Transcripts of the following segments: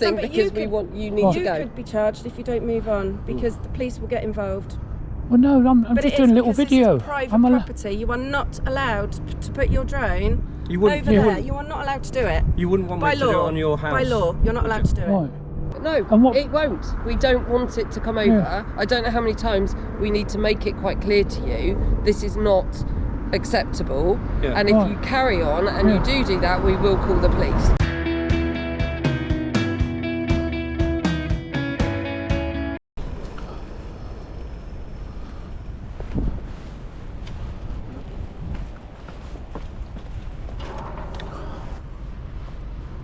anything because you need to go. You could be charged if you don't move on because the police will get involved. Well, no, I'm just doing a little video. This is private property. You are not allowed to put your drone over there. You are not allowed to do it. You wouldn't want me to do it on your house. By law, you're not allowed to do it. Right. No, it won't. We don't want it to come over. Yeah. I don't know how many times we need to make it quite clear to you. This is not acceptable. Yeah. And if you carry on and you do that, we will call the police.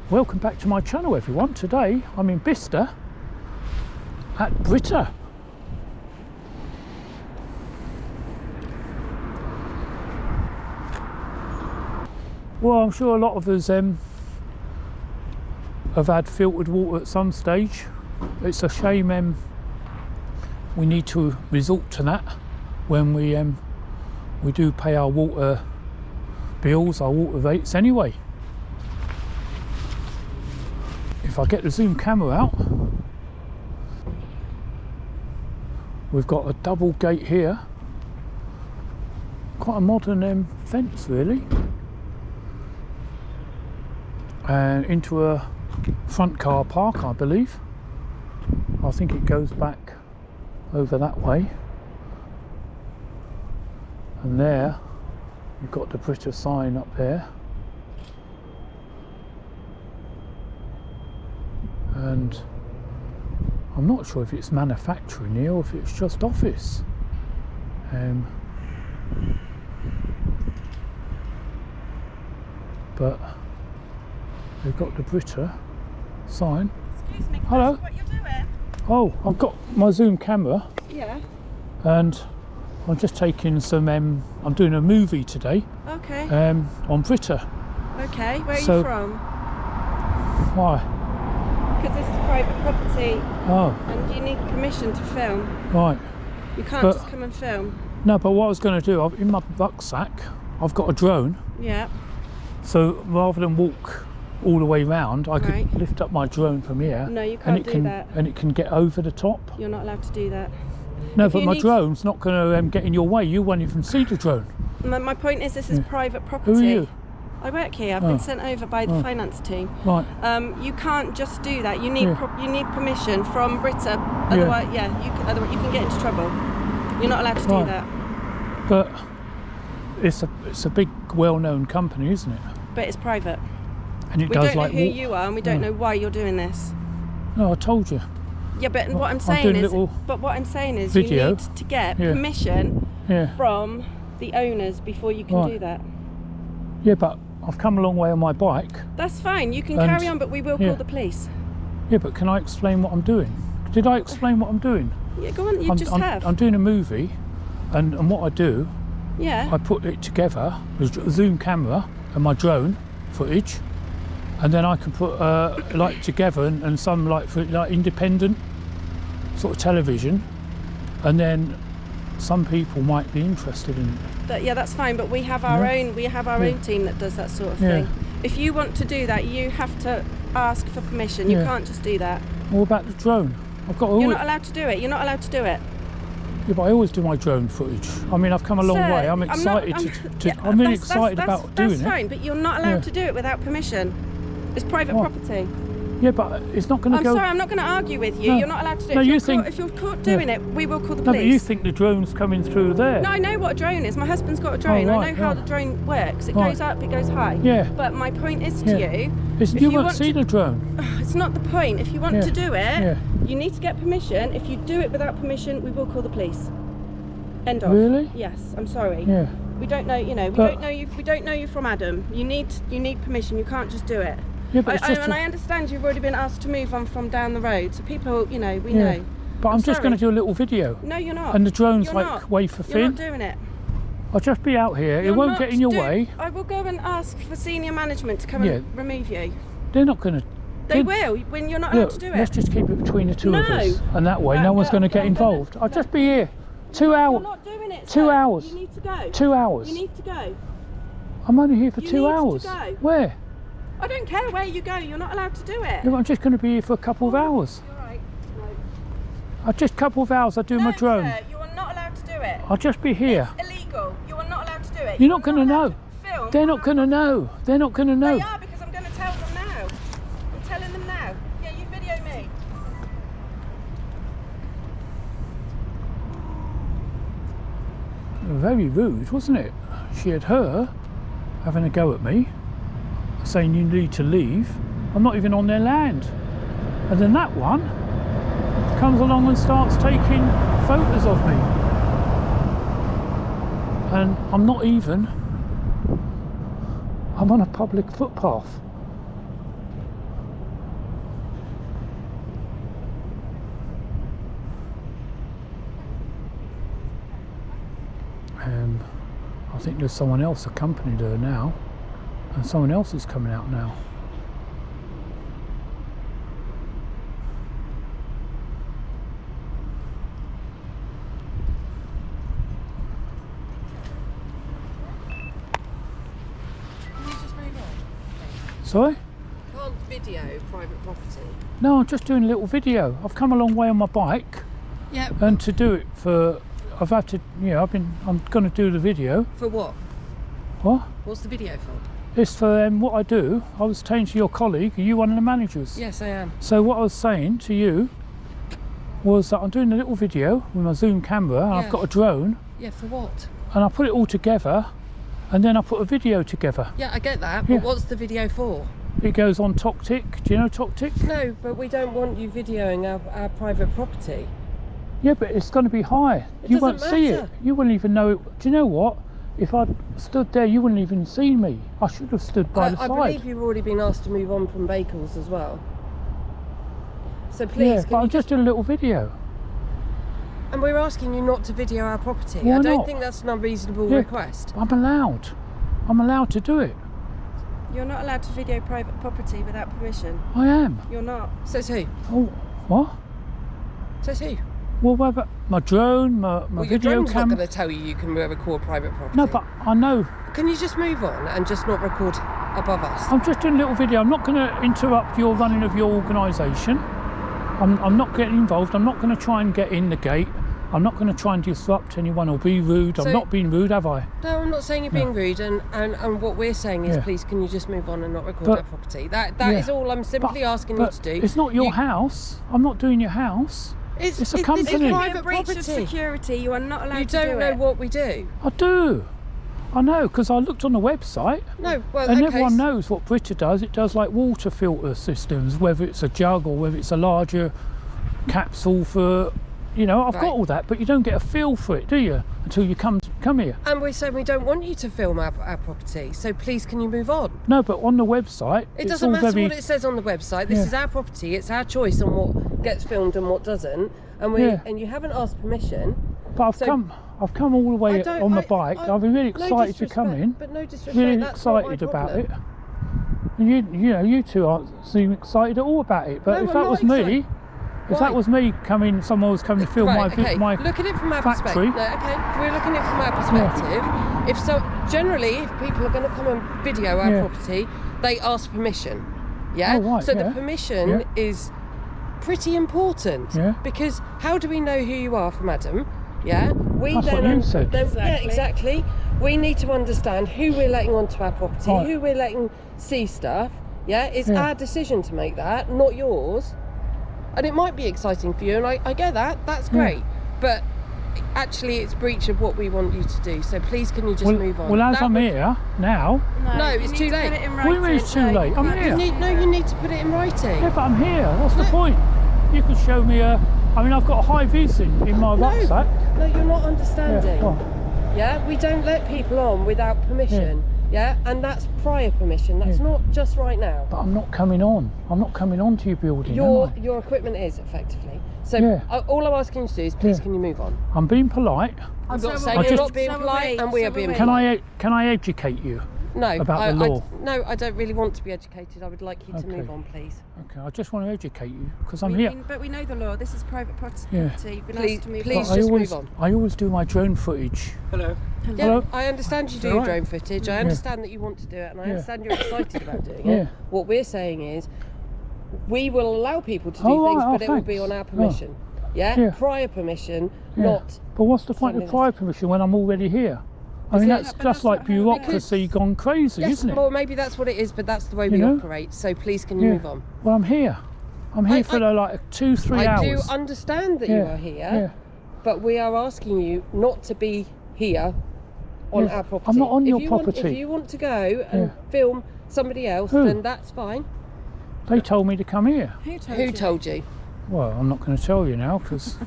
Welcome back to my channel, everyone. Today I'm in Bicester at Brita. Well, I'm sure a lot of us have had filtered water at some stage. It's a shame we need to resort to that when we do pay our water bills, our water rates anyway. If I get the zoom camera out, we've got a double gate here, quite a modern fence really, and into a front car park, I believe. I think it goes back over that way, and there you've got the Brita sign up there. And I'm not sure if it's manufacturing here or if it's just office. But they've got the Brita sign. Excuse me, hello. What you're doing? Oh, I've got my zoom camera. Yeah. And I'm just taking some. I'm doing a movie today. Okay. On Brita. Okay. Where are you from? Why? Because this is private property. Oh. And you need permission to film. Right. You can't just come and film. No, but what I was going to do, in my rucksack, I've got a drone. Yeah. So rather than walk all the way round, I could lift up my drone from here. No, you can't do that. And it can get over the top. You're not allowed to do that. No, but my drone's not going to get in your way. You won't even see the drone. My point is, this is private property. Who are you? I work here. I've been sent over by the finance team. Right. You can't just do that. You need you need permission from Brita. Otherwise, otherwise you can get into trouble. You're not allowed to do that. But it's a big, well-known company, isn't it? But it's private. And we don't know who you are, and we don't know why you're doing this. No, I told you. Yeah, but what I'm saying is, you need to get permission from the owners before you can do that. Yeah, but I've come a long way on my bike. That's fine, you can carry on, but we will call the police. Yeah, but can I explain what I'm doing? Did I explain what I'm doing? Yeah, go on, I'm doing a movie, and what I do, I put it together, the zoom camera and my drone footage, and then I can put together and some independent sort of television, and then some people might be interested in it. Yeah, that's fine, but we have our own own team that does that sort of thing. If you want to do that, you have to ask for permission. You can't just do that. What about the drone? You're not allowed to do it. You're not allowed to do it. Yeah, but I always do my drone footage. I mean, I've come a long way. I'm excited I'm really excited about doing it. That's fine, but you're not allowed to do it without permission. It's private property. Yeah, but it's not going to go... I'm sorry, I'm not going to argue with you. No. You're not allowed to do it. No, if you're caught doing it, we will call the police. No, but you think the drone's coming through there. No, I know what a drone is. My husband's got a drone. I know how the drone works. It goes up, it goes high. Yeah. But my point is to you... You won't see the drone. It's not the point. If you want to do it, you need to get permission. If you do it without permission, we will call the police. End of. Really? Yes, I'm sorry. Yeah. We don't know, we don't know you. We don't know you from Adam. You need permission. You can't just do it. Yeah, but I understand you've already been asked to move on from down the road, so people, we know. But I'm just going to do a little video. No, you're not. And the drone's way for thin. You're not doing it. I'll just be out here. It won't get in your way. I will go and ask for senior management to come and remove you. They're not going to. They will when you're not allowed to do it. Let's just keep it between the two of us, and that way no one's going to get involved. I'll just be here. 2 hours. You're not doing it. 2 hours. You need to go. 2 hours. You need to go. I'm only here for 2 hours. You need to go. Where? I don't care where you go, you're not allowed to do it. Yeah, I'm just going to be here for a couple of hours. You're right. Just a couple of hours, I do my drone. Sir, you are not allowed to do it. I'll just be here. It's illegal. You are not allowed to do it. You're not going to know. Film. They're not going to know. They're not going to know. They are, because I'm going to tell them now. I'm telling them now. Yeah, you video me. Very rude, wasn't it? She had her having a go at me, saying you need to leave. I'm not even on their land. And then that one comes along and starts taking photos of me. And I'm not even, I'm on a public footpath. I think there's someone else accompanied her now, and someone else is coming out now. Can you just move on? Sorry? Can't video private property. No, I'm just doing a little video. I've come a long way on my bike, and to do it for, I've had to, I'm going to do the video. For what? What? What's the video for? It's for what I do. I was saying to your colleague, are you one of the managers? Yes, I am. So what I was saying to you was that I'm doing a little video with my zoom camera, and I've got a drone. Yeah, for what? And I put it all together, and then I put a video together. Yeah, I get that, but what's the video for? It goes on TokTik. Do you know TokTik? No, but we don't want you videoing our private property. Yeah, but it's going to be high. You won't see it. You wouldn't even know it. Do you know what? If I'd stood there, you wouldn't even see me. I should have stood by the side. I believe you've already been asked to move on from Bakels as well. So please, but I'm just doing a little video. And we're asking you not to video our property. Why I don't not? think that's an unreasonable request. I'm allowed. I'm allowed to do it. You're not allowed to video private property without permission. I am. You're not. Says who? Oh, what? Says who? Well, what about my drone, my video your drone's camera? not going to tell you can record private property. No, but I know. Can you just move on and just not record above us? I'm just doing a little video. I'm not going to interrupt your running of your organisation. I'm not getting involved. I'm not going to try and get in the gate. I'm not going to try and disrupt anyone or be rude. I'm not being rude, have I? No, I'm not saying you're being rude. And what we're saying is, please, can you just move on and not record our property? That is all I'm simply asking you to do. It's not your house. I'm not doing your house. It's a company. It's private breach of security. You are not allowed to do it. You don't know what we do. I do. I know, because I looked on the website. No, well, and everyone knows what Brita does. It does like water filter systems, whether it's a jug or whether it's a larger capsule for, I've got all that, but you don't get a feel for it, do you? Until you come here. And we're saying we don't want you to film our property, so please can you move on? No, but on the website, it doesn't matter what it says on the website. This is our property. It's our choice on what gets filmed and what doesn't. And and you haven't asked permission. But I've come all the way on the bike. I've been really excited to come in. But no disrespect. Really excited about it. And you two aren't seem excited at all about it. But if that was me. If that was me coming, someone was coming to film my look at it from our factory. perspective. No, if we're looking at it from our perspective, generally, if people are going to come and video our property, they ask permission. Yeah. Oh, right, so the permission is pretty important. Yeah. Because how do we know who you are from Adam? Yeah. That's what you said. Yeah, exactly. We need to understand who we're letting onto our property, who we're letting see stuff. Yeah. It's our decision to make that, not yours. And it might be exciting for you, and I get that, that's great. But actually it's breach of what we want you to do, so please can you just move on? Well, as I'm here now... No, it's too late. What do you mean it's too late? I'm here. You need to put it in writing. Yeah, but I'm here. What's the point? You could show me I've got a high vis in my rucksack. No, you're not understanding. Yeah, we don't let people on without permission. Yeah, and that's prior permission. That's not just right now. But I'm not coming on. I'm not coming on to your building. Your equipment is effectively. So all I'm asking you to do is please can you move on? I'm being polite. I'm not saying you're not being polite, and we are being polite. Can I educate you? about the law? No, I don't really want to be educated. I would like you to move on, please. Okay, I just want to educate you because I'm here. But we know the law. This is private property. Please just move on. I always do my drone footage. Hello. Yeah, I understand you do your drone footage. I understand that you want to do it, and I understand you're excited about doing it. What we're saying is, we will allow people to do things, but it will be on our permission. Prior permission, not. But what's the point of prior permission when I'm already here? I mean, that's just like bureaucracy gone crazy, isn't it? Well, maybe that's what it is, but that's the way we operate. So please, can you move on? Well, I'm here. I'm here for like 2-3 hours. I do understand that you are here, but we are asking you not to be here on our property. I'm not on your property. If you want to go and film somebody else, then that's fine. They told me to come here. Who told you? Well, I'm not going to tell you now because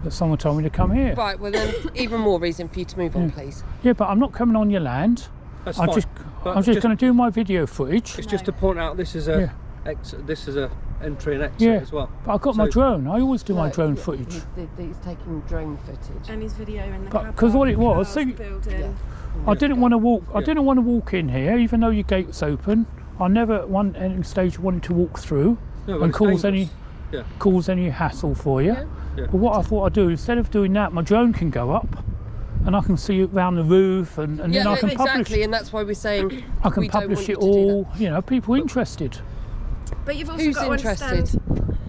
someone told me to come here. Right, well then, even more reason for you to move on, please. Yeah, but I'm not coming on your land. That's fine. I'm just going to do my video footage. It's just to point out this is a entry and exit as well. But I've got my drone. I always do my drone footage. He's taking drone footage. And his video in the car park. Because what it was, I didn't want to walk. I didn't want to walk in here, even though your gate's open. I never at any stage wanted to walk through and cause any hassle for you. But what I thought I'd do, instead of doing that, my drone can go up and I can see it around the roof and then I can publish it. And that's why we're saying I can publish it all, people interested. But you've also got to understand.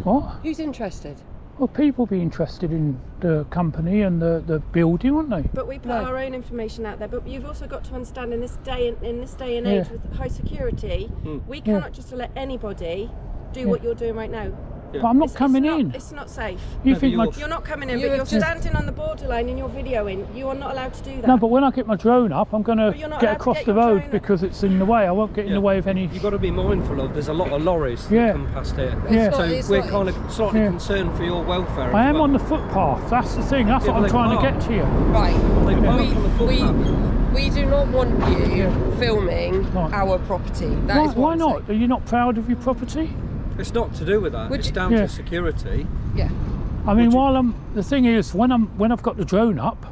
What? Who's interested? Well, people be interested in the company and the building, won't they? But we put our own information out there. But you've also got to understand in this day and age with high security, we cannot just let anybody do what you're doing right now. But I'm not coming in. It's not safe. You think you're not coming in, but you're standing on the borderline and you're videoing. You are not allowed to do that. No, but when I get my drone up, I'm going to get across the road because it's in the way. I won't get in the way of any. You've got to be mindful of. There's a lot of lorries that come past here. So we're kind of slightly concerned for your welfare. I am on the footpath. That's the thing. That's what I'm trying to get to you. Right. We do not want you filming our property. Why not? Are you not proud of your property? It's not to do with that. It's down to security. Yeah. I mean, the thing is, when I've got the drone up,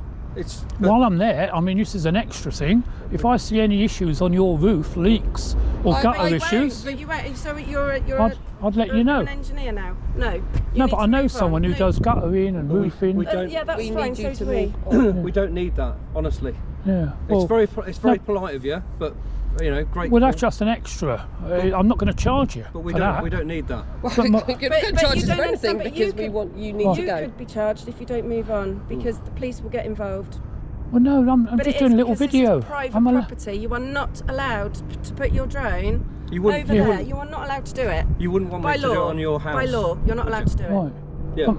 while I'm there, I mean, this is an extra thing. If I see any issues on your roof, leaks or gutter issues, I'd let you know. An engineer now? No. No, but I know someone who does guttering and roofing. That's fine. So do we. We don't need that, honestly. Yeah. Well, it's very polite of you, but. Great. Well, that's just an extra. I'm not going to charge you. But we don't need that. Well, you don't charge us for anything because you need to go. You could be charged if you don't move on because the police will get involved. Well, no, I'm just doing a little video. This is private property. You are not allowed to put your drone over there. You are not allowed to do it. You wouldn't want me to do it on your house. By law, you're not allowed to do it. Right. Yeah.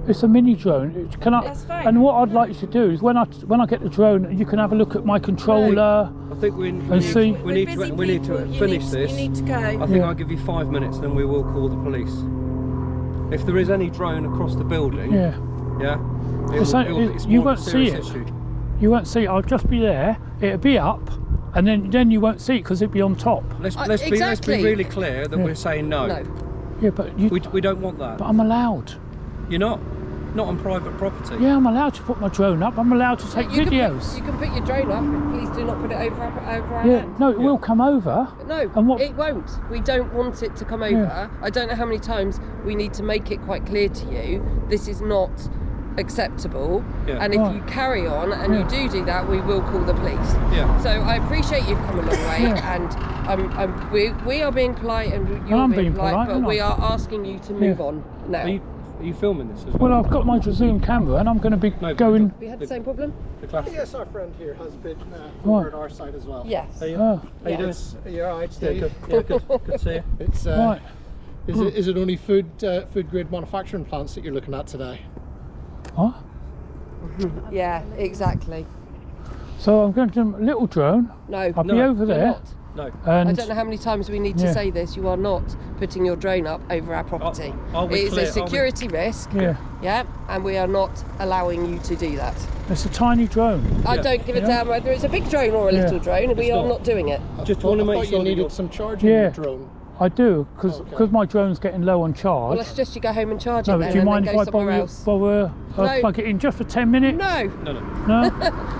It's a mini drone. That's fine. And what I'd like you to do is when I get the drone, you can have a look at my controller. I think we need to finish this. You need to go. I think I'll give you 5 minutes, then we will call the police. If there is any drone across the building, you won't see it. You won't see it. I'll just be there. It'll be up, and then you won't see it because it'll be on top. Let's be really clear that we're saying no. Yeah, but we don't want that. But I'm allowed. You're not on private property. Yeah, I'm allowed to put my drone up. I'm allowed to take videos. You can put your drone up, but please do not put it over our land. No, it will come over. No, it won't. We don't want it to come over. I don't know how many times we need to make it quite clear to you. This is not acceptable. And if you carry on and you do that, we will call the police. So I appreciate you've come a long way, and we are being polite and you're being polite, but we are asking you to move on now. Are you filming this as well? Well, I've got my Zoom camera and I'm going to be going... We had the same problem? Yes, our friend here has been over at our side as well. Yes. How you doing? You're all right, Steve? Good to see you. It's, is it only food grade manufacturing plants that you're looking at today? What? Yeah, exactly. So I'm going to do a little drone. No. I'll be over there. No. And I don't know how many times we need to say this. You are not putting your drone up over our property. It's a security risk. Yeah, and we are not allowing you to do that. It's a tiny drone. I don't give a damn whether it's a big drone or a little drone. We are not doing it. Just want to make sure you needed some charging your drone. I do, because my drone's getting low on charge. Well, I suggest you go home and charge it No, then, but do you mind and if then I go somewhere else. plug it in just for 10 minutes? No. No?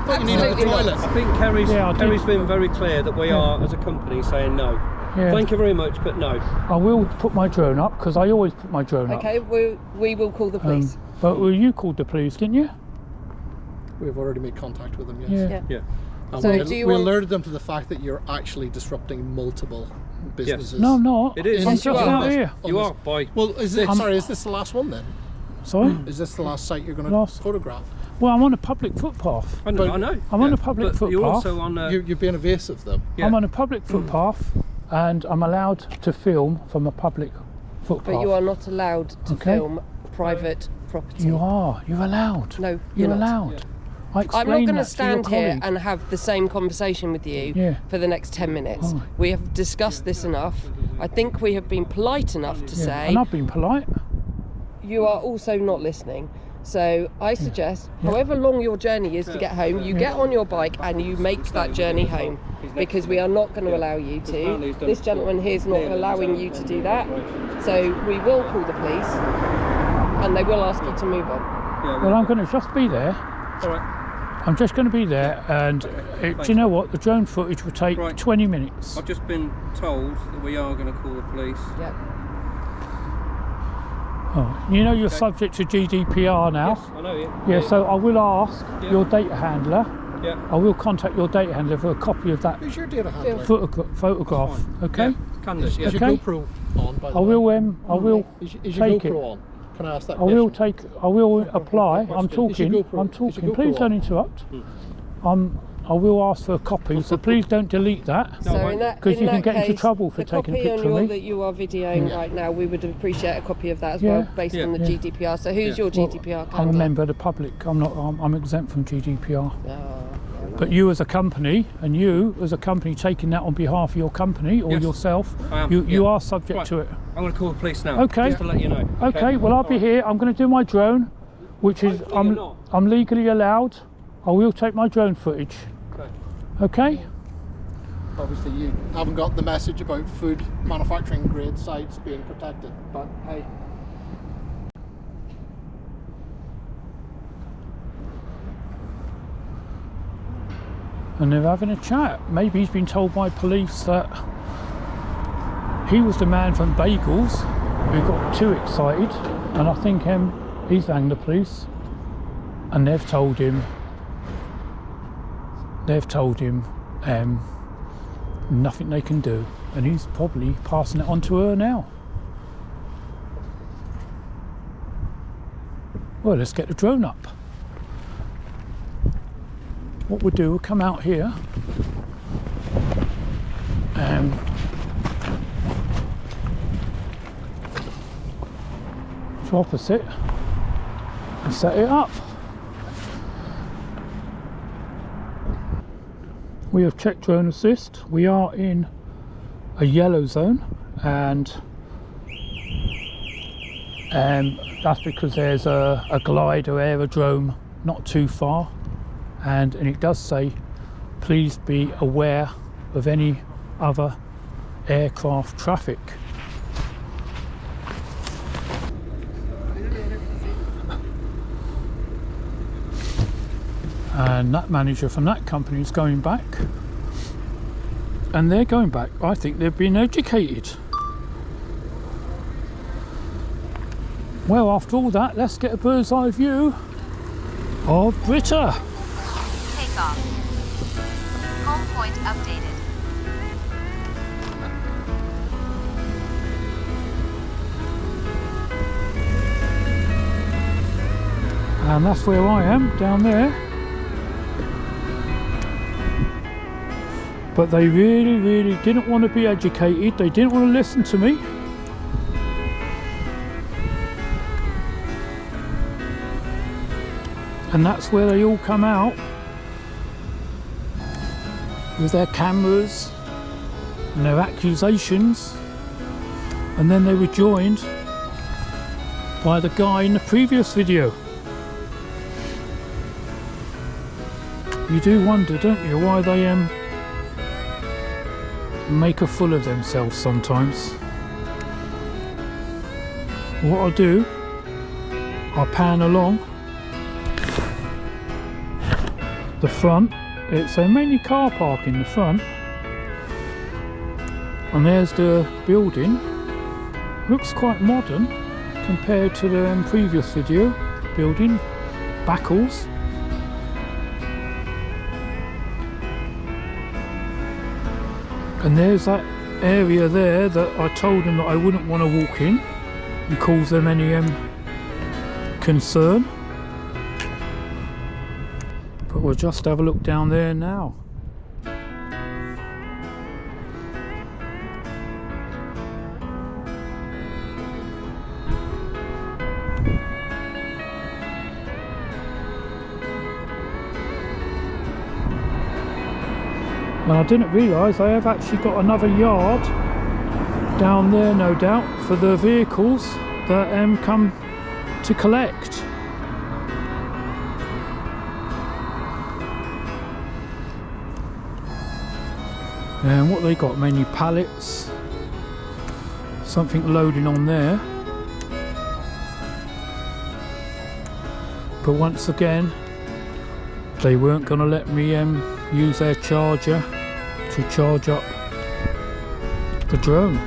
But you need the toilet. I think Kerry's been very clear that we are, as a company, saying no. Yeah. Thank you very much, but no. I will put my drone up, because I always put my drone up. Okay, we will call the police. But you called the police, didn't you? We've already made contact with them, yes. Yeah. And So we alerted them to the fact that you're actually disrupting multiple businesses. No, I'm not. It is. I'm Yes, just out here. You are, boy. Well, is this the last one then? Sorry? Is this the last site you're going to photograph? Well, I'm on a public footpath. I know. I'm on a public footpath. You're also on. You're being evasive, though. Yeah. I'm on a public footpath, and I'm allowed to film from a public footpath. But you are not allowed to film private property. You are. You're allowed. No, you're not. allowed. Yeah. I'm not going to stand here and have the same conversation with you for the next 10 minutes. Oh. We have discussed this enough. I think we have been polite enough to say. And I've been polite. You are also not listening. So I suggest, however long your journey is to get home, you get on your bike and you make that journey home, because we are not going to allow you to. This gentleman here is not allowing you to do that. So we will call the police and they will ask you to move on. Well, I'm going to just be there. All right. I'm just going to be there, and do you know what? The drone footage will take 20 minutes. I've just been told that we are going to call the police. Yep. Oh, you know you're subject to GDPR now. Yes, I know you. Yeah, so I will ask your data handler. Yeah. I will contact your data handler for a copy of that Who's your data handler? photograph. Okay. Yeah. Candace, Is your GoPro on, by the I way? will. Is your take GoPro it. on? Can I ask that I question? will apply. I'm Is your talking. GoPro- I'm is your talking. GoPro Please don't on? interrupt. I will ask for a copy, so please don't delete that. So in that, Because you can get case, into trouble for the taking a copy picture on of me. that you are videoing right now, we would appreciate a copy of that as Yeah. well, based on the GDPR. So who's your GDPR I'm a handler? member of the public. I'm exempt from GDPR. Oh, But you as a company, and you as a company taking that on behalf of your company or yourself, I am, you are subject to it. I'm going to call the police now. Okay. Just to let you know. Okay, well I'll be here. I'm going to do my drone, which is I'm legally allowed. I will take my drone footage. Okay? Obviously, you haven't got the message about food manufacturing grade sites being protected, but hey. And they're having a chat. Maybe he's been told by police that he was the man from Bagels who got too excited, and I think he's rang the police, and they've told him nothing they can do, and he's probably passing it on to her now. Well, let's get the drone up. What we'll do, we'll come out here to opposite and set it up. We have checked drone assist. We are in a yellow zone, and that's because there's a glider aerodrome not too far, and it does say please be aware of any other aircraft traffic. And that manager from that company is going back, and they're going back. I think they've been educated. Well, after all that, let's get a bird's eye view of Brita. Take off. Home point updated. And that's where I am, down there. But they really didn't want to be educated. They didn't want to listen to me. And that's where they all come out with their cameras and their accusations, and then they were joined by the guy in the previous video. You do wonder, don't you, why they make a fool of themselves sometimes. What I'll do, I'll pan along the front. It's a mainly car park in the front, and there's the building. Looks quite modern compared to the previous video building, Backles. And there's that area there that I told them that I wouldn't want to walk in and cause them any concern. But we'll just have a look down there now. And I didn't realise I have actually got another yard down there, no doubt, for the vehicles that come to collect. And what they got, mainly pallets, something loading on there. But once again, they weren't going to let me use their charger to charge up the drone.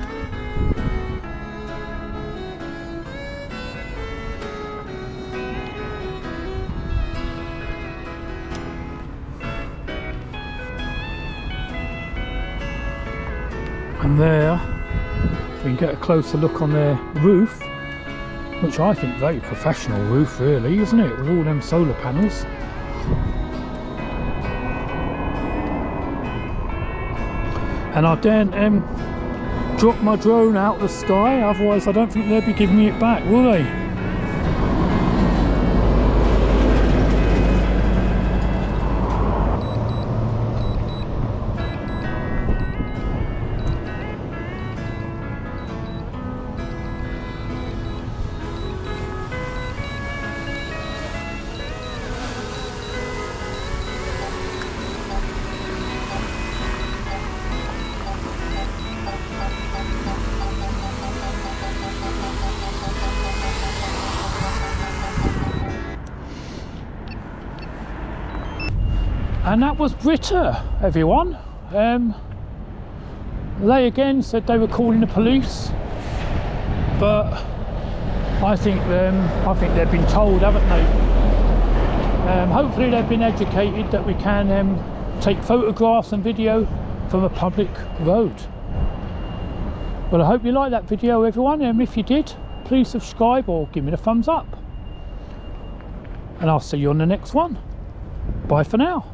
And there we can get a closer look on their roof, which I think very professional roof really, isn't it, with all them solar panels. And I daren't drop my drone out of the sky, otherwise I don't think they'll be giving me it back, will they? And that was Brita, everyone. They again said they were calling the police, but I think they've been told, haven't they? Hopefully they've been educated that we can take photographs and video from a public road. Well, I hope you liked that video, everyone. If you did, please subscribe or give me the thumbs up. And I'll see you on the next one. Bye for now.